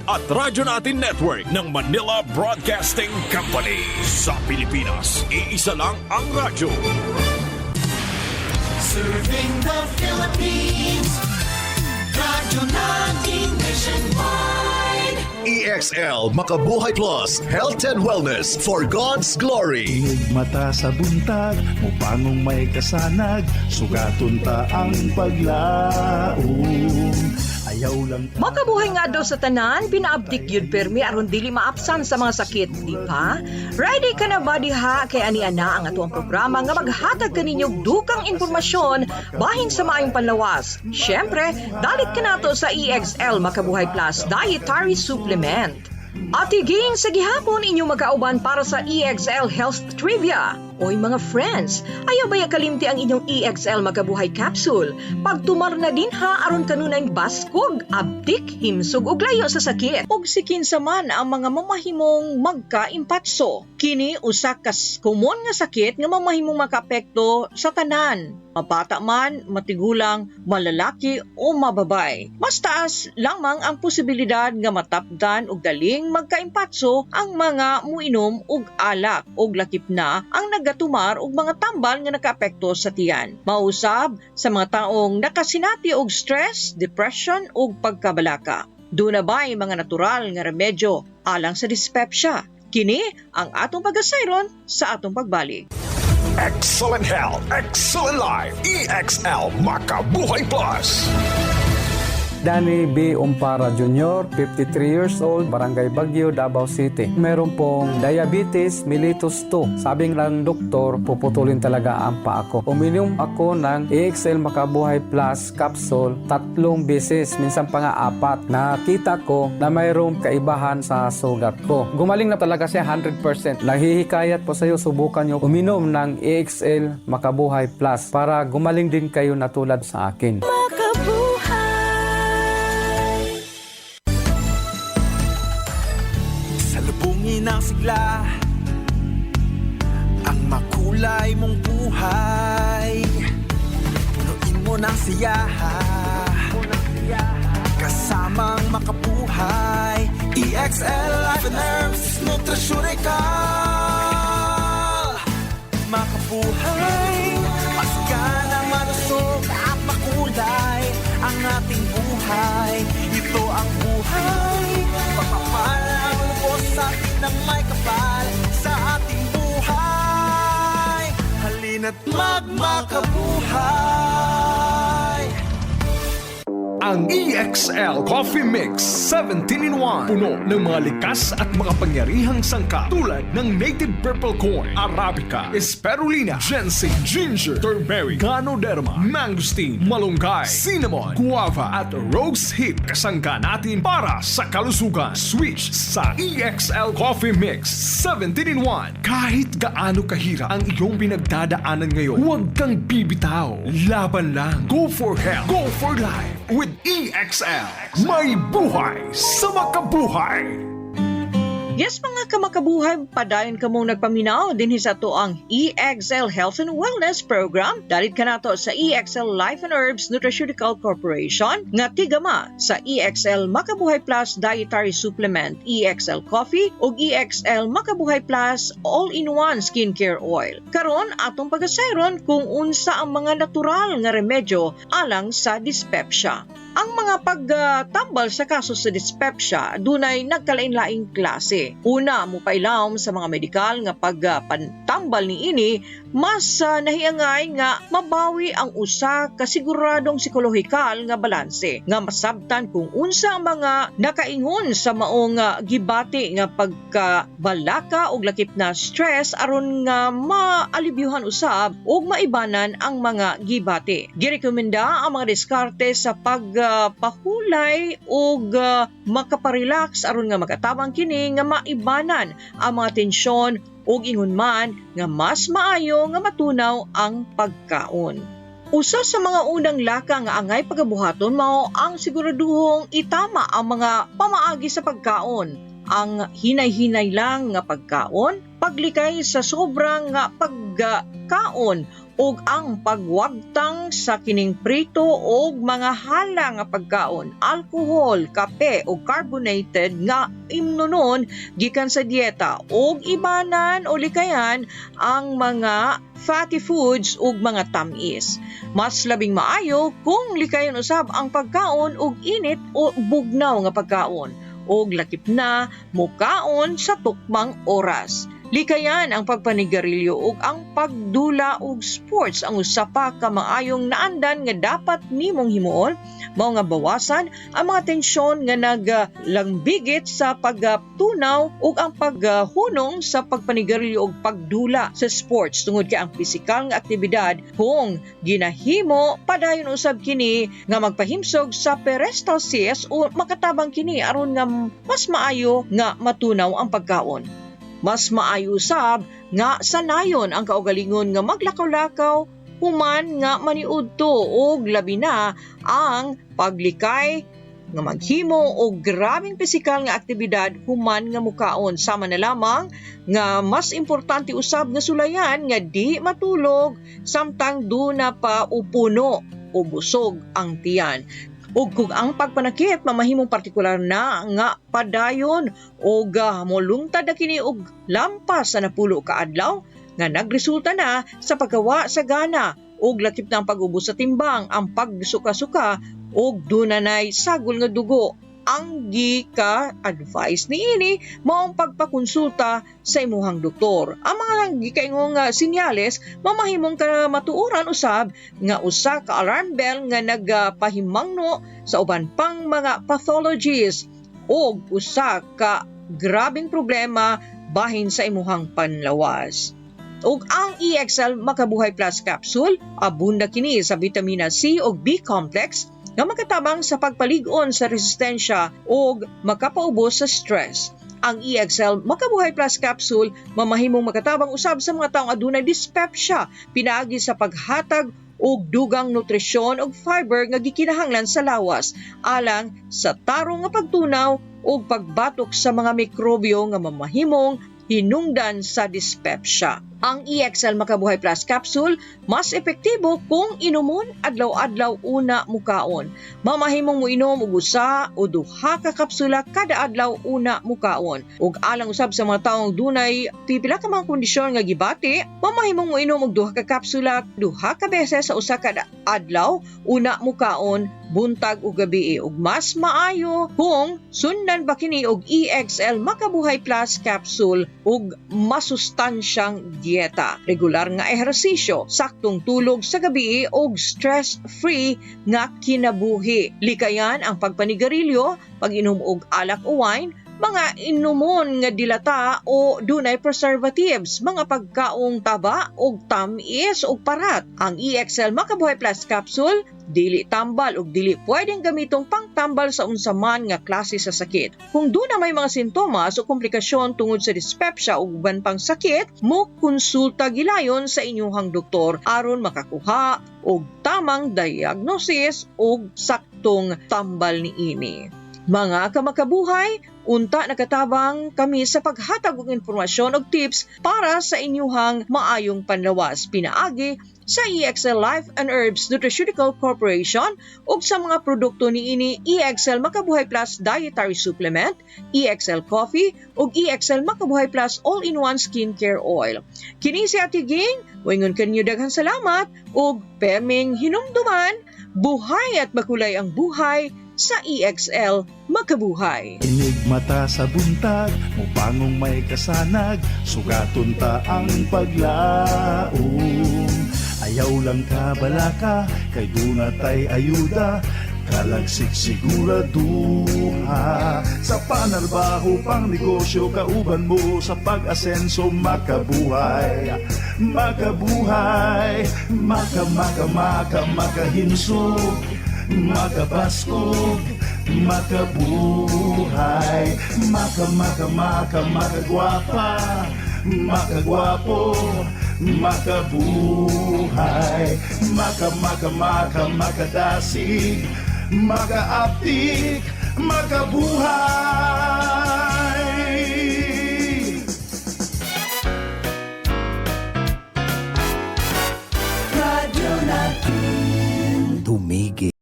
at Radyo Natin Network ng Manila Broadcasting Company. Sa Pilipinas, iisa lang ang radyo. Serving the Philippines, Radyo Natin Nationwide. EXL Makabuhay Plus, Health and Wellness for God's Glory. Mata sa buntag, mupangong may kasanag, sugaton ta ang paglaom. Ayaw lang Makabuhay nga daw sa tanan, pinaabdik yun permi aron dili maapsan sa mga sakit, di ba? Ready ka na ba diha kay ani-ana ang atuang programa nga maghatag kaninyong dukang impormasyon bahin sa maayong panlawas. Syempre, dalit ka nato sa EXL Makabuhay Plus Dietary Supplement. At higing sa gihapon inyong magkauban para sa EXL Health Trivia. Oy mga friends, ayaw baya kalimti ang inyong EXL Makabuhay Capsule. Pagtumar na din ha aron kanunay baskog, abdik, himsog ug layo sa sakit. Ug sikin man ang mga mamahimong magkaimpatso. Kini usa kas common nga sakit nga mamahimong makaapekto sa tanan. Mabata man, matigulang, malalaki o mababay. Mas taas lamang ang posibilidad nga matapdan og daling magkaimpatso ang mga muinom og alak og lakip na ang nagatumar og mga tambal nga nakaapekto sa tiyan. Mausab sa mga taong nakasinati og stress, depression ug pagkabalaka. Doon na ba'y mga natural nga remedyo alang sa dyspepsia? Kini ang atong pag-asayron sa atong pagbalik. Excellent health, excellent life. EXL Makabuhay Plus. Danny B. Umpara Jr., 53 years old, Barangay Baguio, Davao City. Meron pong diabetes mellitus 2. Sabing lang doktor, puputulin talaga ang paa ko. Uminom ako ng EXL Makabuhay Plus capsule 3 beses, minsan pa nga 4. Nakita ko na mayroong kaibahan sa sugat ko. Gumaling na talaga siya 100%. Nahihikayat po sa iyo, subukan nyo uminom ng EXL Makabuhay Plus para gumaling din kayo na tulad sa akin. Ng sigla ang makulay mong buhay, punuin mo ng siyaha kasamang makabuhay. EXL Life and Herbs Nutraceutical. Makabuhay, masigana, malusog at makulay ang ating buhay. Ito ang buhay, pagpapalang lubos sa ng may kapal sa ating buhay. Halina't magmakabuhay. Ang EXL Coffee Mix 17-in-1. Puno ng mga likas at makapangyarihang sangkap tulad ng native purple corn, arabica, spirulina, ginseng, ginger, turmeric, ganoderma, mangosteen, malunggay, cinnamon, guava at rose hip. Kasangka natin para sa kalusugan. Switch sa EXL Coffee Mix 17-in-1. Kahit gaano kahirap ang iyong pinagdadaanan ngayon, huwag kang bibitaw. Laban lang. Go for health. Go for life. With EXL, may buhay sa makabuhay. Yes mga kamakabuhay, padayon ka mong nagpaminaw din sa to ang EXL Health and Wellness Program. Dalit ka nato sa EXL Life and Herbs Nutraceutical Corporation nga tigama sa EXL Makabuhay Plus Dietary Supplement, EXL Coffee ug EXL Makabuhay Plus All-in-One Skincare Oil. Karon atong pagasayron kung unsa ang mga natural nga remedyo alang sa dyspepsia. Ang mga pagtambal sa kaso sa dyspepsia dunay nagkalain-laing klase. Una, mupailawom sa mga medikal nga pagpantambal niini, mas nahiangay nga mabawi ang usa ka siguradong psikolohikal nga balanse nga masabtan kung unsa ang mga nakaingon sa maong gibati nga pagkabalaka og lakip na stress aron nga maalibyuhan usab ug maibanan ang mga gibati. Girekomenda ang mga diskarte sa pahulay ug makaparelax aron nga makatabang kini nga maibanan ang mga tensyon ug ingon man nga mas maayo nga matunaw ang pagkaon. Usa sa mga unang laka nga angay pagabuhaton mao ang siguraduhong itama ang mga pamaagi sa pagkaon. Ang hinay-hinay lang nga pagkaon, paglikay sa sobrang nga pagkaon ug ang pagwagtang sa kining prito ug mga hala nga pagkaon, alcohol, kape ug carbonated nga imnunon gikan sa dieta ug ibanan o likayan ang mga fatty foods ug mga tamis. Mas labing maayo kung likayon usab ang pagkaon ug init o bugnaw nga pagkaon ug lakip na mukaon sa tukmang oras. Likayan ang pagpanigarilyo ug ang pagdula og sports ang usa pa ka maayong naandan nga dapat nimong himuon mao nga bawasan ang mga tensyon nga naglangbigit sa pagtunaw ug ang paghunong sa pagpanigarilyo ug pagdula sa sports tungod kay ang pisikal nga aktibidad kung ginahimo padayon usab kini nga magpahimsog sa peristalsis o makatabang kini aron nga mas maayo nga matunaw ang pagkaon. Mas maayo usab nga sanayon ang kaugalingon nga maglakaw-lakaw human nga maniudto og labi na ang paglikay nga maghimo og grabing pisikal nga aktibidad human nga mukaon. Sama na lamang nga mas importante usab nga sulayan nga di matulog samtang duna pa upuno o busog ang tiyan. Ug kung ang pagpanakit mamahimong partikular na nga padayon og molungtad na kini og lampas sa napulo ka adlaw nga nagresulta na sa paggawa sa gana ug lakip na ang pag-ubos sa timbang, ang pagsuka-suka ug dunay sagol nga dugo. Ang gika-advise niini mao ang pagpakonsulta sa imuhang doktor. Ang mga gikaingong sinyales mamahimong ka matuoran usab nga usa ka alarm bell nga nagpahimangno sa uban pang mga pathologies o usa ka grabing problema bahin sa imuhang panlawas. Ug ang EXL Makabuhay Plus Capsule abunda kini sa vitamina C ug B complex nga makatabang sa pagpalig-on sa resistensya o makapaubos sa stress. Ang EXL Makabuhay Plus Capsule mamahimong makatabang usab sa mga taong adunay dyspepsia, pinaagi sa paghatag og dugang nutrisyon ug fiber nga gikinahanglan sa lawas, alang sa tarong nga pagtunaw ug pagbatok sa mga mikrobyo nga mamahimong hinungdan sa dyspepsia. Ang EXL Makabuhay Plus Capsule mas epektibo kung inumon adlaw-adlaw una mukaon. Mamahimong moinom og usa o duha ka kapsula kada adlaw una mukaon. Ug alang usab sa mga taong dunay pipila ka mga kondisyon nga gibati, mamahimong moinom og duha ka kapsula duha ka beses sa usa ka adlaw una mukaon buntag ug gabi. Ug mas maayo kung sundan ba kini og EXL Makabuhay Plus Capsule ug masustansyang dieta, regular nga ehersisyo, saktong tulog sa gabi ug stress-free nga kinabuhi. Likayan ang pagpanigarilyo, pag-inom og alak o wine, mga inumon nga dilata o dunay preservatives, mga pagkaong taba ug tamis ug parat. Ang EXL Makabuhay Plus Capsule dili tambal ug dili pwedeng gamitong pangtambal sa unsaman nga klase sa sakit. Kung doon na may mga sintomas o komplikasyon tungod sa dyspepsia o uban pang sakit, mo konsulta gilayon sa inyong doktor aron makakuha og tamang diagnosis ug saktong tambal niini. Mga kamakabuhay, unta nakatabang kami sa paghatag og impormasyon ug tips para sa inyuhang maayong panlawas. Pinaagi sa EXL Life and Herbs Nutraceutical Corporation ug sa mga produkto niini EXL Makabuhay Plus Dietary Supplement, EXL Coffee ug EXL Makabuhay Plus All-in-One Skincare Oil. Kini si Ate Ging, wingon kanyo daghang salamat ug perming hinumduman, buhay at makulay ang buhay sa EXL Makabuhay. Inigmata sa buntag, mupangong may kasanag, sugaton ta ang paglaom. Ayaw lang ka balaka, kay dunatay ayuda, kalagsik siguraduha. Sa panarbaho pang negosyo, kauban mo sa pag-asenso, makabuhay. Makabuhay, makahinsog, makabaskog, makabuhay, makagwapa, makagwapo, makabuhay, makadasig, makaaptik, makabuhay.